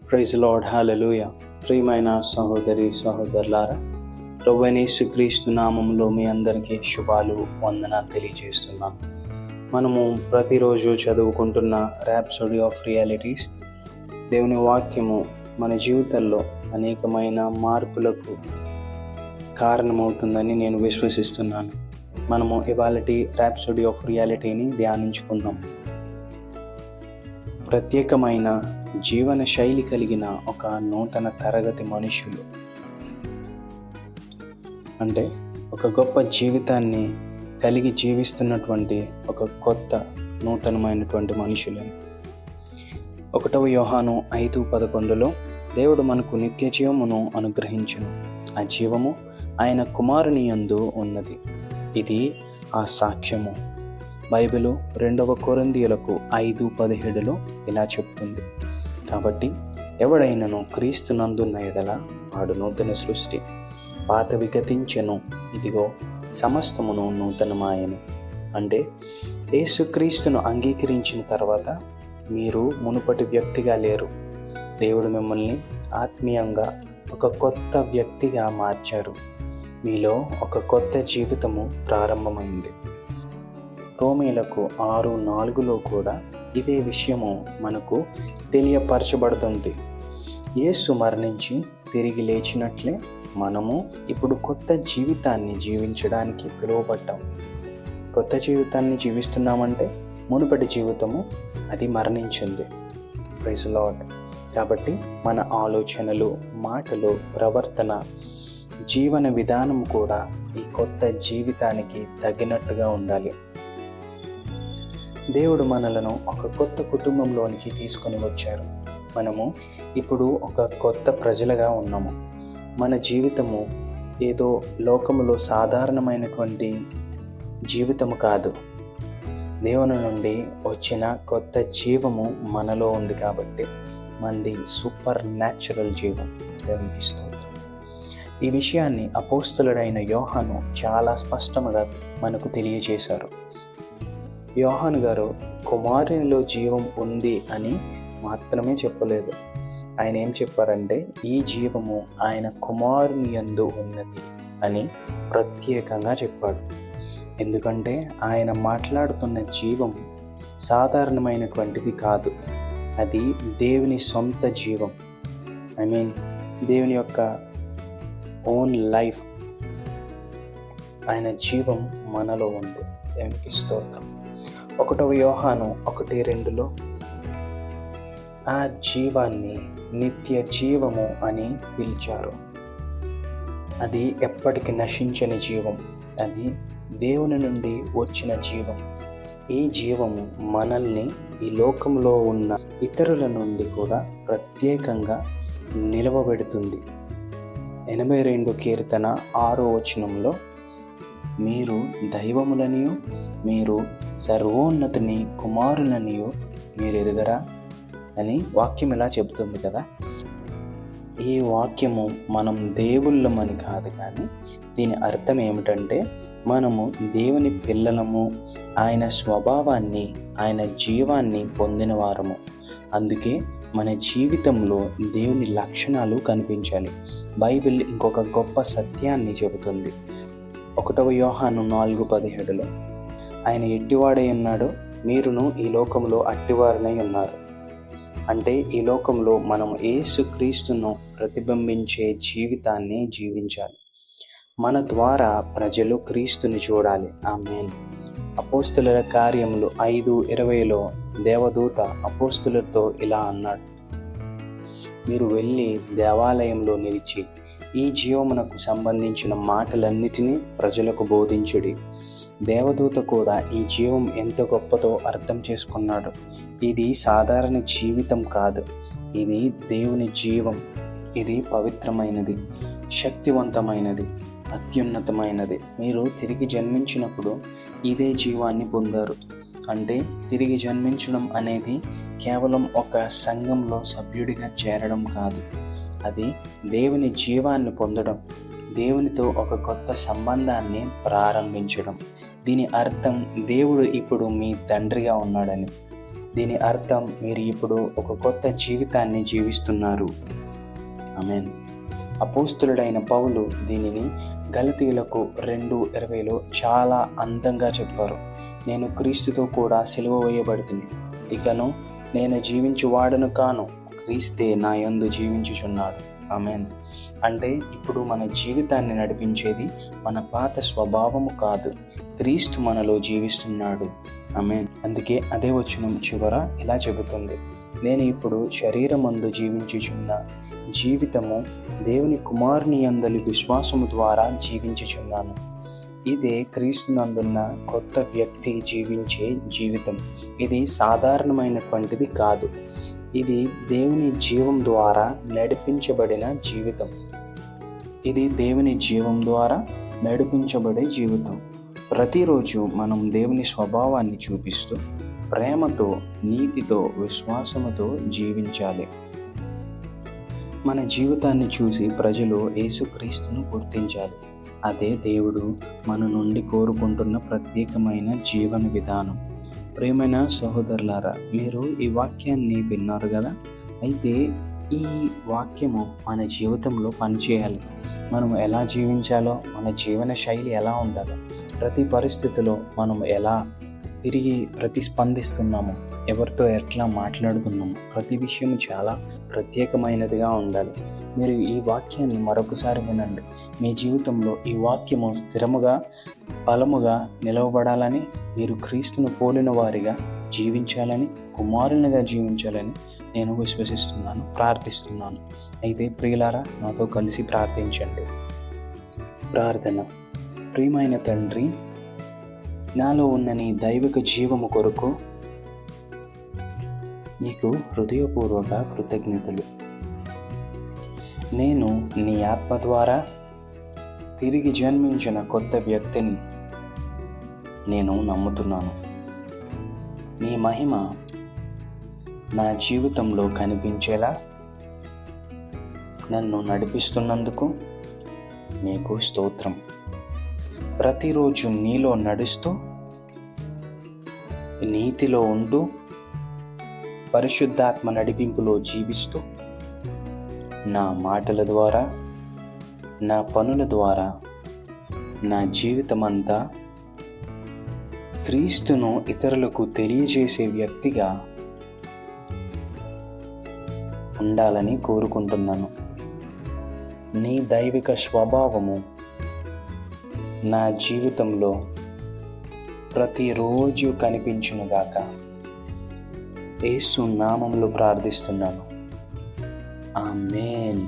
Praise lord, హల్లెలూయా. ప్రియమైన సహోదరి సహోదరులారా, ప్రభువైన యేసుక్రీస్తు నామములో మీ అందరికీ శుభాలు, వందనాలు తెలియజేస్తున్నాను. మనము ప్రతిరోజు చదువుకుంటున్న ర్యాప్సోడీ ఆఫ్ రియాలిటీస్ దేవుని వాక్యము మన జీవితాల్లో అనేకమైన మార్పులకు కారణమవుతుందని నేను విశ్వసిస్తున్నాను. మనము ఇవాళటి ర్యాప్సోడీ ఆఫ్ రియాలిటీని ధ్యానించుకుందాం. ప్రత్యేకమైన జీవన శైలి కలిగిన ఒక నూతన తరగతి మనుషులు, అంటే ఒక గొప్ప జీవితాన్ని కలిగి జీవిస్తున్నటువంటి ఒక కొత్త నూతనమైనటువంటి మనుషులని. 1 యోహాను 5:11 దేవుడు మనకు నిత్య జీవమును అనుగ్రహించును, ఆ జీవము ఆయన కుమారుని యందు ఉన్నది, ఇది ఆ సాక్ష్యము. బైబిలు 2 కొరింథీయులకు 5:17 ఇలా చెప్తుంది. కాబట్టి ఎవడైనను క్రీస్తునందున్న ఎడల వాడు నూతన సృష్టి, పాతవి గతించెను, ఇదిగో సమస్తమును నూతనమాయెను. అంటే యేసుక్రీస్తును అంగీకరించిన తర్వాత మీరు మునుపటి వ్యక్తిగా లేరు. దేవుడు మిమ్మల్ని ఆత్మీయంగా ఒక కొత్త వ్యక్తిగా మార్చారు. మీలో ఒక కొత్త జీవితము ప్రారంభమైంది. రోమీయులకు 6:4 కూడా ఇదే విషయము మనకు తెలియపరచబడుతుంది. యేసు మరణించి తిరిగి లేచినట్లే మనము ఇప్పుడు కొత్త జీవితాన్ని జీవించడానికి పిలువబడ్డాం. కొత్త జీవితాన్ని జీవిస్తున్నామంటే మునుపటి జీవితము అది మరణించింది. Praise lord. కాబట్టి మన ఆలోచనలు, మాటలు, ప్రవర్తన, జీవన విధానం కూడా ఈ కొత్త జీవితానికి తగినట్టుగా ఉండాలి. దేవుడు మనలను ఒక కొత్త కుటుంబంలోనికి తీసుకొని వచ్చారు. మనము ఇప్పుడు ఒక కొత్త ప్రజలుగా ఉన్నాము. మన జీవితము ఏదో లోకములో సాధారణమైనటువంటి జీవితము కాదు. దేవుని నుండి వచ్చిన కొత్త జీవము మనలో ఉంది. కాబట్టి మనది సూపర్ న్యాచురల్ జీవం. దేవునికి స్తోత్రం. ఈ విషయాన్ని అపోస్తలుడైన యోహాను చాలా స్పష్టంగా మనకు తెలియజేశారు. యోహాను గారు కుమారునిలో జీవం ఉంది అని మాత్రమే చెప్పలేదు. ఆయన ఏం చెప్పారంటే ఈ జీవము ఆయన కుమారుని యందు ఉన్నది అని ప్రత్యేకంగా చెప్పాడు. ఎందుకంటే ఆయన మాట్లాడుతున్న జీవం సాధారణమైనటువంటిది కాదు. అది దేవుని సొంత జీవం. దేవుని యొక్క ఓన్ లైఫ్, ఆయన జీవం మనలో ఉంది. దేవునికి స్తోత్రం. 1 యోహాను 1:2 ఆ జీవాన్ని నిత్య జీవము అని పిలిచారు. అది ఎప్పటికి నశించని జీవం. అది దేవుని నుండి వచ్చిన జీవం. ఈ జీవము మనల్ని ఈ లోకంలో ఉన్న ఇతరుల నుండి కూడా ప్రత్యేకంగా నిలవబెడుతుంది. 82 కీర్తన 6వ వచనంలో మీరు దైవములనియు మీరు సర్వోన్నతుని కుమారులనియు మీరు ఎరుగరా అని వాక్యం ఇలా చెబుతుంది కదా. ఈ వాక్యము మనం దేవుళ్ళమని కాదు, కానీ దీని అర్థం ఏమిటంటే మనము దేవుని పిల్లలము, ఆయన స్వభావాన్ని, ఆయన జీవాన్ని పొందిన వారము. అందుకే మన జీవితంలో దేవుని లక్షణాలు కనిపించాలి. బైబిల్ ఇంకొక గొప్ప సత్యాన్ని చెబుతుంది. 1 యోహాను 4:17 ఆయన ఎట్టివాడై ఉన్నాడు, మీరును ఈ లోకంలో అట్టివారనై ఉన్నారు. అంటే ఈ లోకంలో మనం యేసుక్రీస్తును ప్రతిబింబించే జీవితాన్ని జీవించాలి. మన ద్వారా ప్రజలు క్రీస్తుని చూడాలి. ఆమేన్. అపోస్తలుల కార్యములు 5:20 దేవదూత అపోస్తలులతో ఇలా అన్నాడు, మీరు వెళ్ళి దేవాలయంలో నిలిచి ఈ జీవమునకు సంబంధించిన మాటలన్నిటినీ ప్రజలకు బోధించుడి. దేవదూత కూడా ఈ జీవం ఎంత గొప్పదో అర్థం చేసుకున్నాడు. ఇది సాధారణ జీవితం కాదు, ఇది దేవుని జీవం. ఇది పవిత్రమైనది, శక్తివంతమైనది, అత్యున్నతమైనది. మీరు తిరిగి జన్మించినప్పుడు ఇదే జీవాన్ని పొందారు. అంటే తిరిగి జన్మించడం అనేది కేవలం ఒక సంఘంలో సభ్యుడిగా చేరడం కాదు, అది దేవుని జీవాన్ని పొందడం, దేవునితో ఒక కొత్త సంబంధాన్ని ప్రారంభించడం. దీని అర్థం దేవుడు ఇప్పుడు మీ తండ్రిగా ఉన్నాడని. దీని అర్థం మీరు ఇప్పుడు ఒక కొత్త జీవితాన్ని జీవిస్తున్నారు. ఆమేన్. అపోస్తులుడైన పౌలు దీనిని గలతీయులకు 2:20లో చాలా అందంగా చెప్పారు. నేను క్రీస్తుతో కూడా సిలువ వేయబడితిని, ఇకను నేను జీవించువాడను కాను, క్రీస్తే నా యందు జీవించుచున్నాడు. ఆమేన్. అంటే ఇప్పుడు మన జీవితాన్ని నడిపించేది మన పాత స్వభావము కాదు, క్రీస్తు మనలో జీవిస్తున్నాడు. ఆమేన్. అందుకే అదే వచనం చివర ఇలా చెబుతుంది, నేను ఇప్పుడు శరీరమందు జీవించుచున్న జీవితము దేవుని కుమారుని యందలి విశ్వాసము ద్వారా జీవించుచున్నాను. ఇదే క్రీస్తునందున్న కొత్త వ్యక్తి జీవించే జీవితం. ఇది సాధారణమైనటువంటిది కాదు, ఇది దేవుని జీవం ద్వారా నడిపించబడిన జీవితం. ఇది దేవుని జీవం ద్వారా నడిపించబడే జీవితం. ప్రతిరోజు మనం దేవుని స్వభావాన్ని చూపిస్తూ ప్రేమతో, నీతితో, విశ్వాసముతో జీవించాలి. మన జీవితాన్ని చూసి ప్రజలు యేసుక్రీస్తును గుర్తించాలి. అదే దేవుడు మన నుండి కోరుకుంటున్న ప్రత్యేకమైన జీవన విధానం. ప్రియమైన సహోదరులారా, మీరు ఈ వాక్యాన్ని విన్నారు కదా. అయితే ఈ వాక్యము మన జీవితంలో పనిచేయాలి. మనం ఎలా జీవించాలో, మన జీవన శైలి ఎలా ఉండాలో, ప్రతి పరిస్థితిలో మనం ఎలా తిరిగి ప్రతిస్పందిస్తున్నాము, ఎవరితో ఎట్లా మాట్లాడుతున్నాము, ప్రతి విషయం చాలా ప్రత్యేకమైనదిగా ఉండాలి. మీరు ఈ వాక్యాన్ని మరొకసారి వినండి. మీ జీవితంలో ఈ వాక్యము స్థిరముగా, బలముగా నిలవబడాలని, మీరు క్రీస్తును పోలిన వారిగా జీవించాలని, కుమారునిగా జీవించాలని నేను విశ్వసిస్తున్నాను, ప్రార్థిస్తున్నాను. అయితే ప్రియులారా, నాతో కలిసి ప్రార్థించండి. ప్రార్థన. ప్రియమైన తండ్రి, నాలో ఉన్న నీ దైవిక జీవము కొరకు నీకు హృదయపూర్వక కృతజ్ఞతలు. నేను నీ ఆత్మ ద్వారా తిరిగి జన్మించిన కొత్త వ్యక్తిని నేను నమ్ముతున్నాను. నీ మహిమ నా జీవితంలో కనిపించేలా నన్ను నడిపిస్తున్నందుకు నీకు స్తోత్రం. ప్రతిరోజు నీలో నడుస్తూ, నీతిలో ఉంటూ, పరిశుద్ధాత్మ నడిపింపులో జీవిస్తూ, నా మాటల ద్వారా, నా పనుల ద్వారా, నా జీవితమంతా క్రీస్తును ఇతరులకు తెలియజేసే వ్యక్తిగా ఉండాలని కోరుకుంటున్నాను. నీ దైవిక స్వభావము నా జీవితంలో ప్రతిరోజు కనిపించునుగాక. యేసు నామములో ప్రార్థిస్తున్నాను. ఆమేన్.